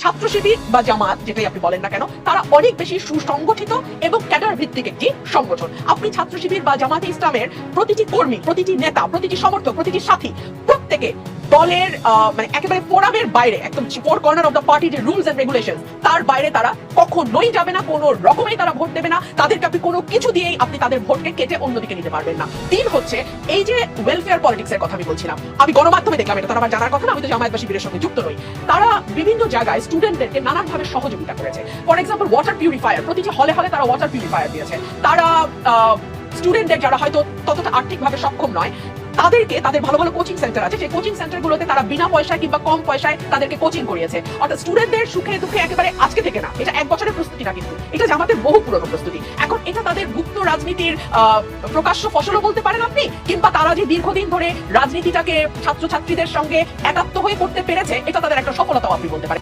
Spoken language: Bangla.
ছাত্র শিবির বা জামাত যেটাই আপনি বলেন না কেন, তারা অনেক বেশি সুসংগঠিত এবং ক্যাডার ভিত্তিক একটি সংগঠন। আপনি ছাত্র শিবির বা জামাতে ইসলামের প্রতিটি কর্মী, প্রতিটি নেতা, প্রতিটি সমর্থক, প্রতিটি সাথী প্রত্যেকে দলের মানে একেবারে ফোরামের বাইরে, একদম four corner of the party যে রুলস এন্ড রেগুলেশন, তার বাইরে তারা কখনোই যাবে না, কোনো রকমেই তারা ভোট দেবে না। তাদেরকে আপনি কোনো কিছু দিয়েই আপনি তাদের ভোটকে কেটে অন্যদিকে নিতে পারবেন না। তিন হচ্ছে এই যে ওয়েলফেয়ার পলিটিক্স এর কথা আমি বলছিলাম, আমি গণমাধ্যমে দেখলাম, এটা তারা আমার জানার কথা না, আমি তো জামায়াত বা শিবিরের সঙ্গে যুক্ত নই। তারা বিভিন্ন জায়গায় স্টুডেন্টদেরকে নানানভাবে সহযোগিতা করেছে। ফর এক্সাম্পল ওয়াটার পিউরিফায়ার, প্রতিটি হলে হলে তারা ওয়াটার পিউরিফায়ার দিয়েছে। তারা স্টুডেন্টদের যারা হয়তো ততটা আর্থিকভাবে সক্ষম নয়, তাদেরকে, তাদের ভালো ভালো কোচিং সেন্টার আছে, সেই কোচিং সেন্টারগুলোতে তারা বিনা পয়সায় কিংবা কম পয়সায় তাদেরকে কোচিং করিয়েছে। অর্থাৎ স্টুডেন্টদের সুখে দুঃখে একেবারে আজকে থেকে না, এটা এক বছরের প্রস্তুতি না, কিন্তু এটা জামাতের বহু পুরনো প্রস্তুতি। এখন এটা তাদের গুপ্ত রাজনীতির প্রকাশ্য ফসলও বলতে পারেন আপনি, কিংবা তারা যে দীর্ঘদিন ধরে রাজনীতিটাকে ছাত্রছাত্রীদের সঙ্গে একাত্ম হয়ে করতে পেরেছে, এটা তাদের একটা সফলতাও আপনি বলতে পারেন।